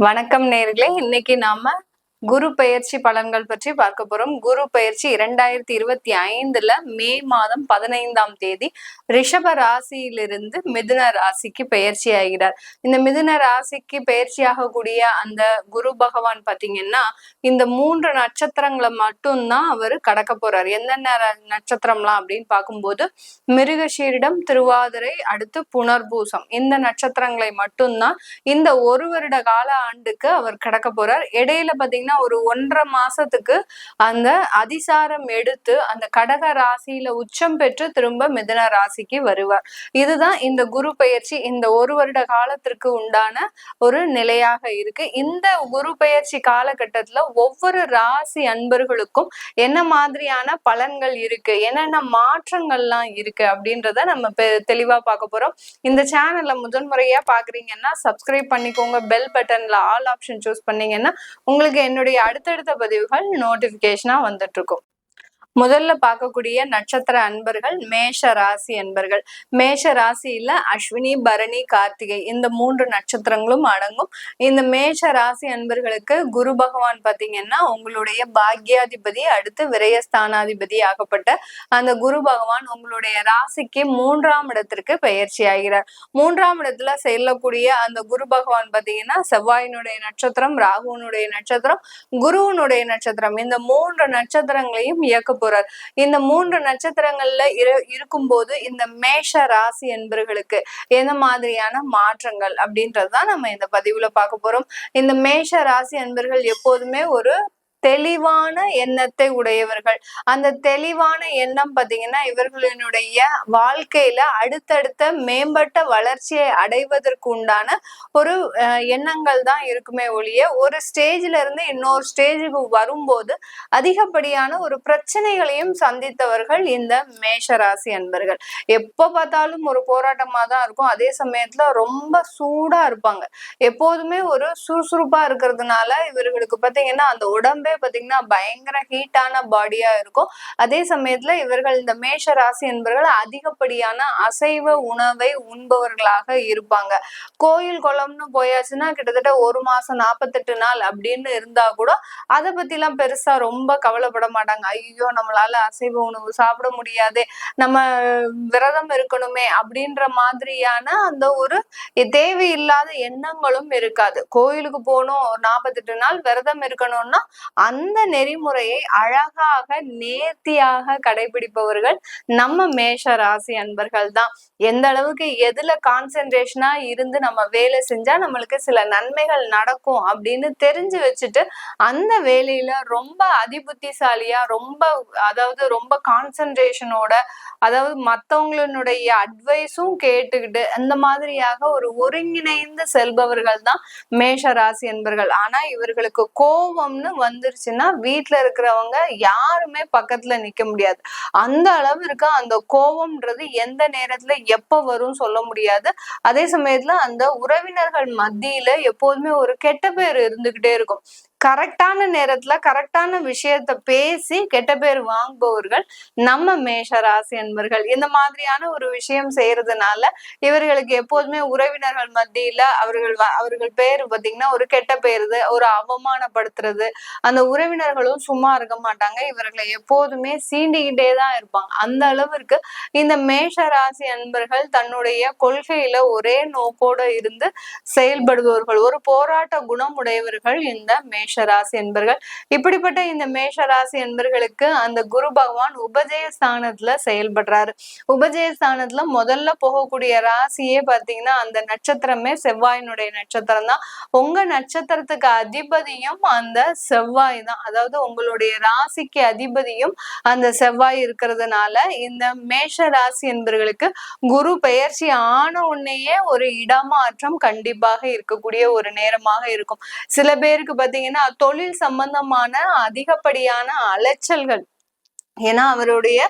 வணக்கம் நேர்களே, இன்னைக்கு நாம குரு பெயர்ச்சி பலன்கள் பற்றி பார்க்க போறோம். குரு பெயர்ச்சி 2025 மே மாதம் 15ஆம் தேதி ரிஷப ராசியிலிருந்து மிதுன ராசிக்கு பெயர்ச்சி ஆகிறார். இந்த மிதுன ராசிக்கு பெயர்ச்சி ஆகக்கூடிய அந்த குரு பகவான் பாத்தீங்கன்னா இந்த 3 நட்சத்திரங்களை மட்டும்தான் அவரு கடக்க போறார். என்னென்ன நட்சத்திரம்லாம் அப்படின்னு பார்க்கும்போது மிருகஷீரிடம், திருவாதிரை, அடுத்து புனர்பூசம், இந்த நட்சத்திரங்களை மட்டும்தான் இந்த ஒரு வருட கால ஆண்டுக்கு அவர் கடக்க போறார். இடையில பாத்தீங்கன்னா ஒரு 1.5 மாசத்துக்கு அந்த அதிசாரம் எடுத்து அந்த கடக ராசியில உச்சம் பெற்று திரும்ப மிதுன ராசிக்கு வருவார். இதுதான் இந்த குரு பெயர்ச்சி இந்த ஒரு வருட காலத்திற்கு உண்டான ஒரு நிலையாக இருக்கு. இந்த குரு பெயர்ச்சி காலகட்டத்துல ஒவ்வொரு ராசி அன்பர்களுக்கும் என்ன மாதிரியான பலன்கள் இருக்கு, என்னென்ன மாற்றங்கள்லாம் இருக்கு அப்படின்றத நம்ம தெளிவா பார்க்க போறோம். இந்த சேனல்ல முதன்முறையா பாக்குறீங்கன்னா சப்ஸ்கிரைப் பண்ணிக்கோங்க. பெல் பட்டன்ல ஆல் ஆப்ஷன் சூஸ் பண்ணீங்கன்னா உங்களுக்கு என்னுடைய அடுத்தடுத்த பதிவுகள் நோட்டிபிகேஷனா வந்துட்டு இருக்கும். முதல்ல பார்க்கக்கூடிய நட்சத்திர அன்பர்கள் மேஷ ராசி அன்பர்கள். மேஷ ராசியில அஸ்வினி, பரணி, கார்த்திகை இந்த 3 நட்சத்திரங்களும் அடங்கும். இந்த மேஷ ராசி அன்பர்களுக்கு குரு பகவான் பாத்தீங்கன்னா உங்களுடைய பாக்யாதிபதி, அடுத்து விரயஸ்தானாதிபதி ஆகப்பட்ட அந்த குரு பகவான் உங்களுடைய ராசிக்கு 3ஆம் இடத்திற்கு பெயர்ச்சி ஆகிறார். 3ஆம் இடத்துல செல்லக்கூடிய அந்த குரு பகவான் பாத்தீங்கன்னா செவ்வாயினுடைய நட்சத்திரம், ராகுனுடைய நட்சத்திரம், குருவனுடைய நட்சத்திரம், இந்த 3 நட்சத்திரங்களையும் இயக்க போறார். இந்த 3 நட்சத்திரங்கள்ல இருக்கும்போது இந்த மேஷ ராசி என்பர்களுக்கு என்ன மாதிரியான மாற்றங்கள் அப்படின்றதுதான் நம்ம இந்த பதிவுல பார்க்க போறோம். இந்த மேஷ ராசி என்பர்கள் எப்போதுமே ஒரு தெளிவான எண்ணத்தை உடையவர்கள். அந்த தெளிவான எண்ணம் பாத்தீங்கன்னா இவர்களினுடைய வாழ்க்கையில அடுத்தடுத்த மேம்பட்ட வளர்ச்சியை அடைவதற்கு உண்டான ஒரு எண்ணங்கள் தான் இருக்குமே ஒழிய ஒரு ஸ்டேஜ்ல இருந்து இன்னொரு ஸ்டேஜுக்கு வரும்போது அதிகப்படியான ஒரு பிரச்சனைகளையும் சந்தித்தவர்கள் இந்த மேஷராசி அன்பர்கள். எப்ப பார்த்தாலும் ஒரு போராட்டமா தான் இருக்கும். அதே சமயத்துல ரொம்ப சூடா இருப்பாங்க. எப்போதுமே ஒரு சுறுசுறுப்பா இருக்கிறதுனால இவர்களுக்கு பாத்தீங்கன்னா அந்த உடம்பே பாத்தீங்கன்னா பயங்கர ஹீட்டான பாடியா இருக்கும். அதே சமயத்துல இவர்கள் இந்த மேஷ ராசி என்பவர்கள் அதிகப்படியான அசைவ உணவை உண்பவர்களாக இருப்பாங்க. கோயில் குளம்னு போயாச்சுன்னா கிட்டத்தட்ட 1 மாசம் 48 நாள் அப்படின்னு இருந்தா கூட அதை பத்தி எல்லாம் பெருசா ரொம்ப கவலைப்பட மாட்டாங்க. ஐயோ நம்மளால அசைவ உணவு சாப்பிட முடியாது, நம்ம விரதம் இருக்கணுமே அப்படின்ற மாதிரியான அந்த ஒரு தேவையில்லாத எண்ணங்களும் இருக்காது. கோயிலுக்கு போகணும், 48 நாள் விரதம் இருக்கணும்னா அந்த நெறிமுறையை அழகாக நேர்த்தியாக கடைபிடிப்பவர்கள் நம்ம மேஷ ராசி அன்பர்கள் தான். எந்த அளவுக்கு எதுல கான்சென்ட்ரேஷனா இருந்து நம்ம வேலை செஞ்சா நம்மளுக்கு சில நன்மைகள் நடக்கும் அப்படின்னு தெரிஞ்சு வச்சுட்டு அந்த வேலையில ரொம்ப அதிபுத்திசாலியா ரொம்ப கான்சென்ட்ரேஷனோட மத்தவங்களுடைய அட்வைஸும் கேட்டுக்கிட்டு அந்த மாதிரியாக ஒரு ஒருங்கிணைந்து செல்பவர்கள் தான் மேஷ ராசி என்பர்கள். ஆனா இவர்களுக்கு கோபம்னு வந்துருச்சுன்னா வீட்டுல இருக்கிறவங்க யாருமே பக்கத்துல நிக்க முடியாது. அந்த அளவிற்கு அந்த கோபம்ன்றது எந்த நேரத்துல எப்ப வரும் சொல்ல முடியாது. அதே சமயத்துல அந்த உறவினர்கள் மத்தியில எப்போதுமே ஒரு கெட்ட பேர் இருந்துகிட்டே இருக்கும். கரெக்டான நேரத்துல கரெக்டான விஷயத்த பேசி கெட்ட பேர் வாங்குபவர்கள் நம்ம மேஷ ராசி அன்பர்கள். இந்த மாதிரியான ஒரு விஷயம் செய்யறதுனால இவர்களுக்கு எப்போதுமே உறவினர்கள் மத்தியில அவர்கள் பேரு பாத்தீங்கன்னா ஒரு கெட்ட பேருது, ஒரு அவமானப்படுத்துறது, அந்த உறவினர்களும் சும்மா இருக்க மாட்டாங்க. இவர்களை எப்போதுமே சீண்டிக்கிட்டே தான் இருப்பாங்க. அந்த அளவிற்கு இந்த மேஷ ராசி அன்பர்கள் தன்னுடைய கொள்கையில ஒரே நோக்கோட இருந்து செயல்படுபவர்கள், ஒரு போராட்ட குணம் உடையவர்கள் இந்த மேஷ ராசி என்பர்கள். இப்படிப்பட்ட இந்த மேஷ ராசி என்பர்களுக்கு அந்த குரு பகவான் உபஜய ஸ்தானத்துல செயல்படுறாரு. உபஜய ஸ்தானத்துல முதல்ல போகக்கூடிய ராசியே பாத்தீங்கன்னா அந்த நட்சத்திரமே செவ்வாயினுடைய நட்சத்திரம் தான். உங்க நட்சத்திரத்துக்கு அதிபதியும் அந்த செவ்வாய் தான். அதாவது உங்களுடைய ராசிக்கு அதிபதியும் அந்த செவ்வாய் இருக்கிறதுனால இந்த மேஷ ராசி என்பர்களுக்கு குரு பெயர்ச்சி ஆன உடனேயே ஒரு இடமாற்றம் கண்டிப்பாக இருக்கக்கூடிய ஒரு நேரமாக இருக்கும். சில பேருக்கு பாத்தீங்கன்னா தொழில் சம்பந்தமான அதிகப்படியான அலைச்சல்கள், ஏன்னா அவருடைய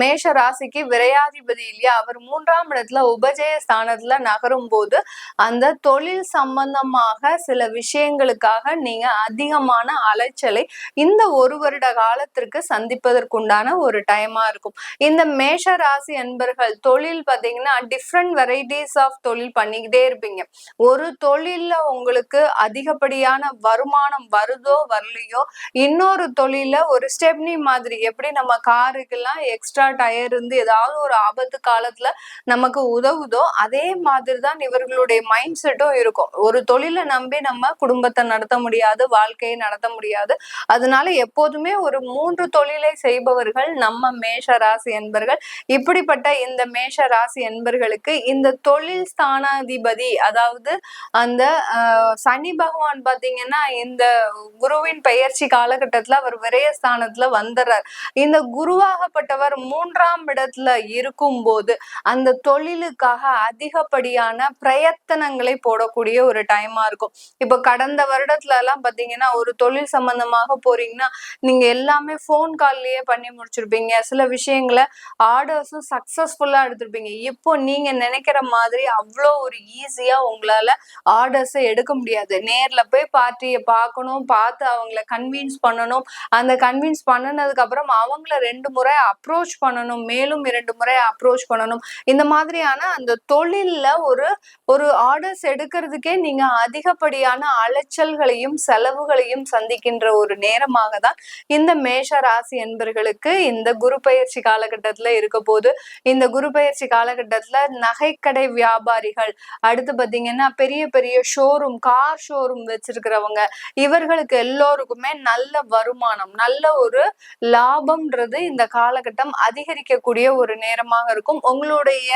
மேஷ ராசிக்கு விரையாதிபதி இல்லையா, அவர் 3ஆம் இடத்துல உபஜய ஸ்தானத்துல நகரும் போது அந்த தொழில் சம்பந்தமாக சில விஷயங்களுக்காக நீங்க அதிகமான அலைச்சலை இந்த 1 வருட காலத்திற்கு சந்திப்பதற்குண்டான ஒரு டைமா இருக்கும். இந்த மேஷ ராசி என்பர்கள் தொழில் பாத்தீங்கன்னா டிஃப்ரெண்ட் வெரைட்டிஸ் ஆஃப் தொழில் பண்ணிக்கிட்டே இருப்பீங்க. ஒரு தொழில்ல உங்களுக்கு அதிகப்படியான வருமானம் வருதோ வரலையோ, இன்னொரு தொழில ஒரு ஸ்டெப்னி மாதிரி, எப்படி நம்ம காருக்கெல்லாம் எக்ஸ்ட்ரா டயர் இருந்து ஏதாவது ஒரு ஆபத்து காலத்துல நமக்கு உதவுதோ, அதே மாதிரிதான் இவர்களுடைய மைண்ட் செட்டும் இருக்கும். ஒரு தொழிலை நம்பி நம்ம குடும்பத்தை நடத்த முடியாது, வாழ்க்கையை நடத்த முடியாது. அதனால எப்போதுமே ஒரு 3 தொழிலை செய்பவர்கள் நம்ம மேஷ ராசி என்பர்கள். இப்படிப்பட்ட இந்த மேஷ ராசி என்பர்களுக்கு இந்த தொழில் ஸ்தானாதிபதி, அதாவது அந்த சனி பகவான் பாத்தீங்கன்னா இந்த குருவின் பெயர்ச்சி காலகட்டத்துல அவர் விரயஸ்தானத்துல வந்துடுறார். இந்த குருவாகப்பட்டவர் 3ஆம் இடத்துல இருக்கும் போது அந்த தொழிலுக்காக அதிகப்படியான பிரயத்தனங்களை போடக்கூடிய ஒரு டைமா இருக்கும். இப்ப கடந்த வருடத்துல எல்லாம் பாத்தீங்கன்னா ஒரு தொழில் சம்பந்தமாக போறீங்கன்னா நீங்க எல்லாமே போன் கால்லயே பண்ணி முடிச்சிருப்பீங்க. சில விஷயங்களை ஆர்டர்ஸும் சக்சஸ்ஃபுல்லா எடுத்திருப்பீங்க. இப்போ நீங்க நினைக்கிற மாதிரி அவ்வளோ ஒரு ஈஸியா உங்களால ஆர்டர்ஸை எடுக்க முடியாது. நேர்ல போய் பார்ட்டியை பார்க்கணும், பார்த்து அவங்கள கன்வின்ஸ் பண்ணணும். அந்த கன்வின்ஸ் பண்ணினதுக்கு அப்புறம் அவங்கள 2 முறை அப்ரோச் பண்ணணும், மேலும் 2 முறை அப்ரோச் பண்ணணும். இந்த மாதிரியான அந்த தொழில்ல ஒரு ஆர்டர்ஸ் எடுக்கிறதுக்கே நீங்க அதிகப்படியான அலைச்சல்களையும் செலவுகளையும் சந்திக்கின்ற ஒரு நேரமாக தான் இந்த மேஷ ராசி என்பர்களுக்கு இந்த குரு பயிற்சி காலகட்டத்துல இருக்க போது. இந்த குரு பயிற்சி காலகட்டத்துல நகைக்கடை வியாபாரிகள், அடுத்து பாத்தீங்கன்னா பெரிய பெரிய ஷோரூம், கார் ஷோரூம் வச்சிருக்கிறவங்க, இவர்களுக்கு எல்லோருக்குமே நல்ல வருமானம், நல்ல ஒரு லாபம்ன்றது இந்த காலகட்டம் அதிகரிக்கக்கூடிய ஒரு நேரமாக இருக்கும். உங்களுடைய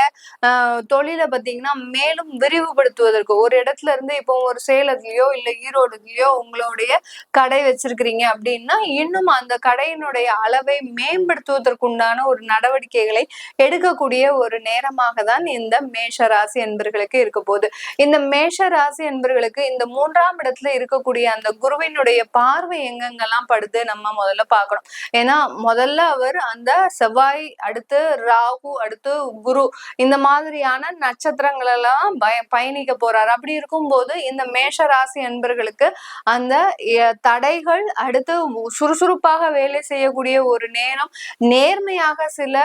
தொழிலை பாத்தீங்கன்னா மேலும் விரிவுபடுத்துவதற்கு, ஒரு இடத்துல இருந்து இப்போ ஒரு சேலத்துலயோ இல்ல ஈரோடுலயோ உங்களுடைய கடை வச்சிருக்கிறீங்க அப்படின்னா இன்னும் அந்த கடையினுடைய அளவை மேம்படுத்துவதற்குண்டான ஒரு நடவடிக்கைகளை எடுக்கக்கூடிய ஒரு நேரமாக தான் இந்த மேஷ ராசி என்பர்களுக்கு இருக்க போகுது. இந்த மேஷ ராசி என்பர்களுக்கு இந்த 3ஆம் இடத்துல இருக்கக்கூடிய அந்த குருவினுடைய பார்வை எங்கெங்கெல்லாம் படுது நம்ம முதல்ல பார்க்கணும். ஏன்னா முதல்ல அவர் அந்த செவ்வாய், அடுத்து ராகு, அடுத்து குரு, இந்த மாதிரியான நட்சத்திரங்கள் எல்லாம் பயணிக்க போறாரு. அப்படி இருக்கும்போது இந்த மேஷ ராசி என்பர்களுக்கு அந்த தடைகள், அடுத்து சுறுசுறுப்பாக வேலை செய்யக்கூடிய ஒரு நேரம், நேர்மையாக சில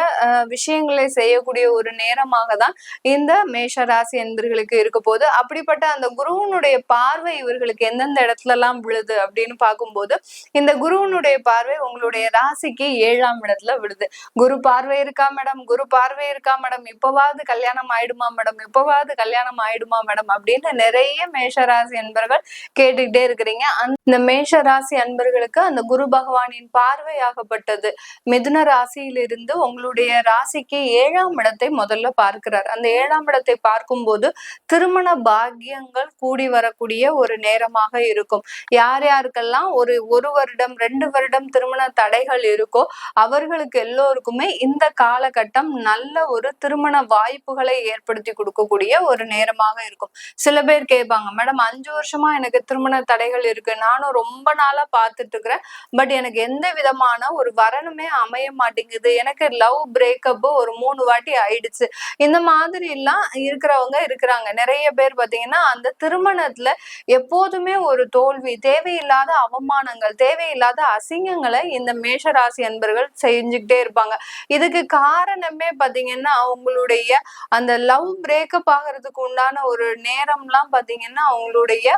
விஷயங்களை செய்யக்கூடிய ஒரு நேரமாக தான் இந்த மேஷ ராசி என்பர்களுக்கு இருக்க போது. அப்படிப்பட்ட அந்த குருவனுடைய பார்வை இவர்களுக்கு எந்தெந்த இடத்துல எல்லாம் விழுது அப்படின்னு பார்க்கும்போது, இந்த குருவனுடைய பார்வை உங்களுடைய ராசிக்கு 7ஆம் இடத்துல விழுது. குரு பார்வை இருக்கா மேடம், குரு பார்வை இருக்கா மேடம், இப்பவாவது கல்யாணம் ஆயிடுமா மேடம், இப்பவாவது கல்யாணம் ஆயிடுமா மேடம் அப்படின்னு நிறைய மேஷராசி அன்பர்கள் கேட்டுக்கிட்டே இருக்கிறீங்க. அந்த மேஷ ராசி அன்பர்களுக்கு அந்த குரு பகவானின் பார்வையாகப்பட்டது மிதுன ராசியிலிருந்து உங்களுடைய ராசிக்கு 7ஆம் இடத்தை முதல்ல பார்க்கிறார். அந்த 7ஆம் இடத்தை பார்க்கும்போது திருமண பாக்கியங்கள் கூடி வரக்கூடிய ஒரு நேரமாக இருக்கும். யார் யாருக்கெல்லாம் ஒரு வருடம் 2 வருடம் திருமண தடைகள் இருக்கோ அவர்களுக்கு எல்லோருக்குமே இந்த காலகட்டம் நல்ல ஒரு திருமண வாய்ப்புகளை ஏற்படுத்தி கொடுக்கக்கூடிய ஒரு நேரமாக இருக்கும். சில பேர் கேட்பாங்க, மேடம் 5 வருஷமா எனக்கு திருமண தடைகள் இருக்கு, நானும் ரொம்ப நாளா பார்த்துட்டு இருக்கிறேன், பட் எனக்கு எந்த விதமான ஒரு வரனுமே அமைய மாட்டேங்குது, எனக்கு லவ் பிரேக்கப் ஒரு 3 வாட்டி ஆயிடுச்சு, இந்த மாதிரி எல்லாம் இருக்கிறவங்க இருக்கிறாங்க. நிறைய பேர் பாத்தீங்கன்னா அந்த திருமணத்துல எப்போதுமே ஒரு தோல்வி, தேவையில்லாத அவமானங்கள், தேவையில்லாத அசிங்கங்களை இந்த மேஷராசி அன்பர்கள் செஞ்சுக்கிட்டே இருப்பாங்க. இதுக்கு காரணமே பாத்தீங்கன்னா உங்களுடைய அந்த லவ் பிரேக்கப் ஆகிறதுக்கு உண்டான ஒரு நேரம்லாம் பாத்தீங்கன்னா அவங்களுடைய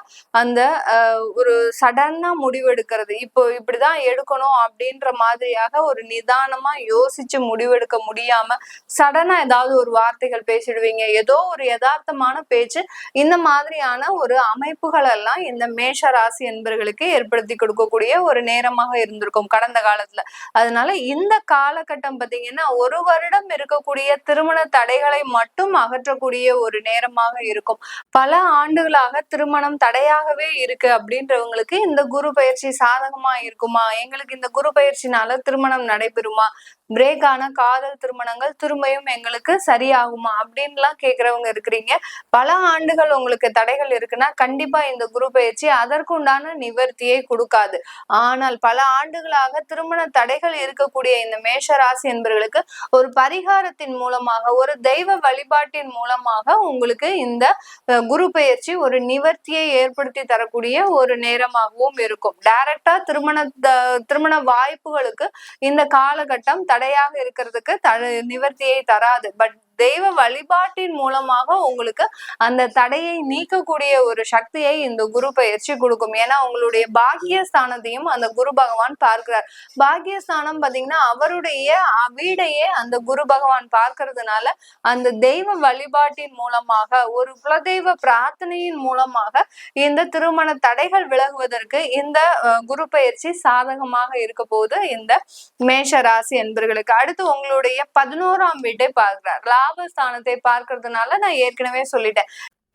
அந்த ஒரு சடனா முடிவெடுக்கிறது, இப்போ இப்படிதான் எடுக்கணும் அப்படின்ற மாதிரியாக ஒரு நிதானமா யோசிச்சு முடிவெடுக்க முடியாம சடனா ஏதாவது ஒரு வார்த்தைகள் பேசிடுவீங்க, ஏதோ ஒரு யதார்த்தமான பேச்சு, இந்த மாதிரியான ஒரு அமைப்புகள் எல்லாம் இந்த மேஷ ராசி என்பர்களுக்கு ஏற்படுத்தி கொடுக்கக்கூடிய ஒரு நேரமாக இருந்திருக்கும் கடந்த காலத்துல. அதனால இந்த காலகட்டம் பாத்தீங்கன்னா 1 வருடம் இருக்கக்கூடிய திருமண தடைகளை மட்டும் அகற்றக்கூடிய ஒரு நேரமாக இருக்கும். பல ஆண்டுகளாக திருமணம் தடையாகவே இருக்கு அப்படின்றவங்களுக்கு இந்த குரு பயிற்சி சாதகமா இருக்குமா, எங்களுக்கு இந்த குரு பயிற்சினால திருமணம் நடைபெறுமா, பிரேக் ஆன காதல் திருமணங்கள் திரும்பியும் எங்களுக்கு சரியாகுமா அப்படின்லாம் கேக்குறவங்க இருக்கிறீங்க. பல ஆண்டுகள் உங்களுக்கு தடைகள் இருக்குன்னா கண்டிப்பா இந்த குரு பயிற்சி அதற்குண்டான நிவர்த்தியை கொடுக்காது. ஆனால் பல ஆண்டுகளாக திருமண தடைகள் இருக்கக்கூடிய இந்த மேஷ ராசி என்பவர்களுக்கு ஒரு பரிகாரத்தின் மூலமாக, ஒரு தெய்வ வழிபாட்டின் மூலமாக உங்களுக்கு இந்த குரு பெயர்ச்சி ஒரு நிவர்த்தியை ஏற்படுத்தி தரக்கூடிய ஒரு நேரமாகவும் இருக்கும். டைரக்டா திருமண வாய்ப்புகளுக்கு இந்த காலகட்டம் தடையாக இருக்கிறதுக்கு நிவர்த்தியை தராது. பட் தெய்வ வழிபாட்டின் மூலமாக உங்களுக்கு அந்த தடையை நீக்கக்கூடிய ஒரு சக்தியை இந்த குரு பயிற்சி கொடுக்கும். ஏன்னா உங்களுடைய பாக்கியஸ்தானத்தையும் அந்த குரு பகவான் பார்க்கிறார். பாக்கியஸ்தானம் பாத்தீங்கன்னா அவருடைய வீடையே அந்த குரு பகவான் பார்க்கறதுனால அந்த தெய்வ வழிபாட்டின் மூலமாக, ஒரு குலதெய்வ பிரார்த்தனையின் மூலமாக இந்த திருமண தடைகள் விலகுவதற்கு இந்த குரு பயிற்சி சாதகமாக இருக்க போது இந்த மேஷ ராசி என்பர்களுக்கு. அடுத்து உங்களுடைய 11ஆம் வீட்டை பார்க்கிறார். லாபஸ்தானத்தை பார்க்கறதுனால நான் ஏற்கனவே சொல்லிட்டேன்,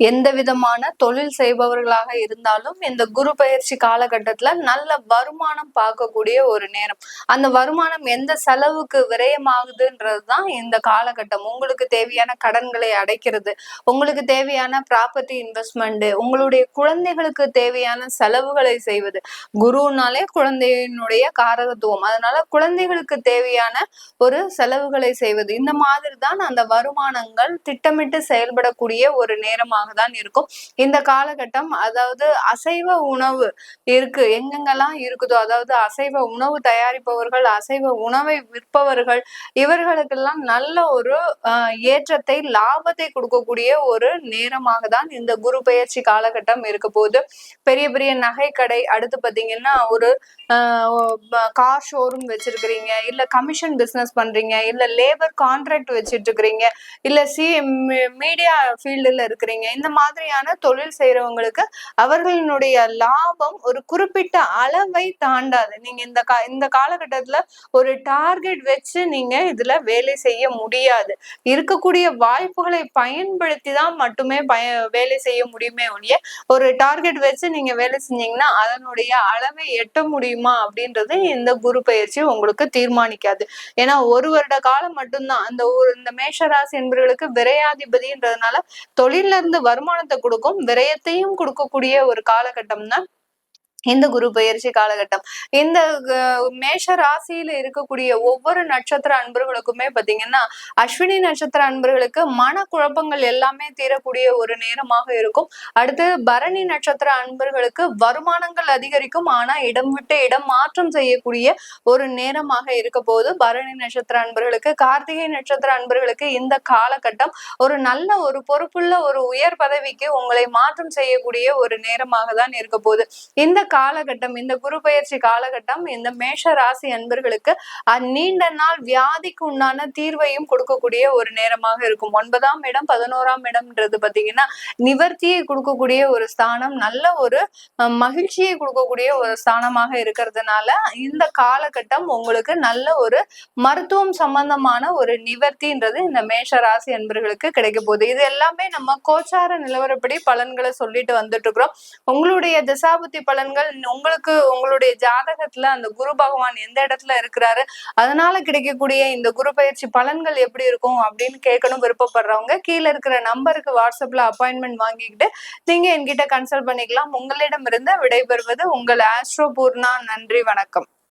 எந்த விதமான தொழில் செய்பவர்களாக இருந்தாலும் இந்த குரு பயிற்சி காலகட்டத்துல நல்ல வருமானம் பார்க்கக்கூடிய ஒரு நேரம். அந்த வருமானம் எந்த செலவுக்கு விரயமாகுதுன்றதுதான் இந்த காலகட்டம். உங்களுக்கு தேவையான கடன்களை அடைக்கிறது, உங்களுக்கு தேவையான ப்ராப்பர்ட்டி இன்வெஸ்ட்மெண்ட், உங்களுடைய குழந்தைகளுக்கு தேவையான செலவுகளை செய்வது. குருனாலே குழந்தையினுடைய காரகத்துவம், அதனால குழந்தைகளுக்கு தேவையான ஒரு செலவுகளை செய்வது. இந்த மாதிரி தான் அந்த வருமானங்கள் திட்டமிட்டு செயல்படக்கூடிய ஒரு நேரமாக தான் இருக்கும் இந்த காலகட்டம். அதாவது அசைவ உணவு இருக்கு, எங்கெங்கெல்லாம் இருக்குதோ, அதாவது அசைவ உணவு தயாரிப்பவர்கள், அசைவ உணவை விற்பவர்கள், இவர்களுக்கெல்லாம் நல்ல ஒரு ஏற்றத்தை, லாபத்தை கொடுக்கக்கூடிய ஒரு நேரமாக தான் இந்த குரு பெயர்ச்சி காலகட்டம் இருக்க போது. பெரிய பெரிய நகை கடை, அடுத்து பாத்தீங்கன்னா ஒரு கார் ஷோரூம் வச்சிருக்கிறீங்க, இல்ல கமிஷன் பிசினஸ் பண்றீங்க, இல்ல லேபர் கான்ட்ராக்ட் வச்சிட்டு இருக்கிறீங்க, இல்ல மீடியா ஃபீல்டுல இருக்கிறீங்க, இந்த மாதிரியான தொழில் செய்யறவங்களுக்கு அவர்களினுடைய லாபம் ஒரு குறிப்பிட்ட அளவை தாண்டாது. நீங்க இந்த காலகட்டத்துல ஒரு டார்கெட் வச்சு நீங்க இதுல வேலை செய்ய முடியாது. இருக்கக்கூடிய வாய்ப்புகளை பயன்படுத்தி தான் மட்டுமே வேலை செய்ய முடியுமே ஒழிய ஒரு டார்கெட் வச்சு நீங்க வேலை செஞ்சீங்கன்னா அதனுடைய அளவை எட்ட முடியுமா அப்படின்றது இந்த குரு பயிற்சி உங்களுக்கு தீர்மானிக்காது. ஏன்னா ஒரு வருட காலம் மட்டும்தான் இந்த மேஷராசி என்பவர்களுக்கு விரையாதிபதின்றதுனால தொழில இருந்து வருமானத்தை கொடுக்கும், விரயத்தையும் கொடுக்கக்கூடிய ஒரு காலகட்டம் தான் இந்த குரு பயிற்சி காலகட்டம். இந்த மேஷ ராசியில இருக்கக்கூடிய ஒவ்வொரு நட்சத்திர அன்பர்களுக்குமே பாத்தீங்கன்னா அஸ்வினி நட்சத்திர அன்பர்களுக்கு மன குழப்பங்கள் எல்லாமே தீரக்கூடிய ஒரு நேரமாக இருக்கும். அடுத்து பரணி நட்சத்திர அன்பர்களுக்கு வருமானங்கள் அதிகரிக்கும், ஆனா இடம் விட்டு இடம் மாற்றம் செய்யக்கூடிய ஒரு நேரமாக இருக்க போது பரணி நட்சத்திர அன்பர்களுக்கு. கார்த்திகை நட்சத்திர அன்பர்களுக்கு இந்த காலகட்டம் ஒரு நல்ல ஒரு பொறுப்புள்ள ஒரு உயர் பதவிக்கு உங்களை மாற்றம் செய்யக்கூடிய ஒரு நேரமாக தான் இருக்க போகுது. இந்த காலகட்டம், இந்த குரு பயிற்சி காலகட்டம் இந்த மேஷ ராசி அன்பர்களுக்கு நீண்ட நாள் வியாதிக்கு உண்டான தீர்வையும் கொடுக்கக்கூடிய ஒரு நேரமாக இருக்கும். 9ஆம் இடம் 11ஆம் இடம்ன்றது பாத்தீங்கன்னா நிவர்த்தியை கொடுக்கக்கூடிய ஒரு ஸ்தானம், நல்ல ஒரு மகிழ்ச்சியை கொடுக்கக்கூடிய ஒரு ஸ்தானமாக இருக்கிறதுனால இந்த காலகட்டம் உங்களுக்கு நல்ல ஒரு மருத்துவம் சம்பந்தமான ஒரு நிவர்த்தின்றது இந்த மேஷ ராசி அன்பர்களுக்கு கிடைக்க போகுது. இது எல்லாமே நம்ம கோச்சார நிலவரப்படி பலன்களை சொல்லிட்டு வந்துட்டு இருக்கிறோம். உங்களுடைய திசாபுத்தி பலன்கள் உங்களுக்கு உங்களுடைய ஜாதகத்துல அந்த குரு பகவான் எந்த இடத்துல இருக்கிறாரு, அதனால கிடைக்கக்கூடிய இந்த குரு பயிற்சி பலன்கள் எப்படி இருக்கும் அப்படின்னு கேட்கணும் விருப்பப்படுறவங்க கீழே இருக்கிற நம்பருக்கு வாட்ஸ்அப்ல அப்பாயின்மெண்ட் வாங்கிக்கிட்டு நீங்க என்கிட்ட கன்சல்ட் பண்ணிக்கலாம். உங்களிடம் இருந்து விடைபெறுவது உங்கள் ஆஸ்ட்ரோ பூர்ணா. நன்றி, வணக்கம்.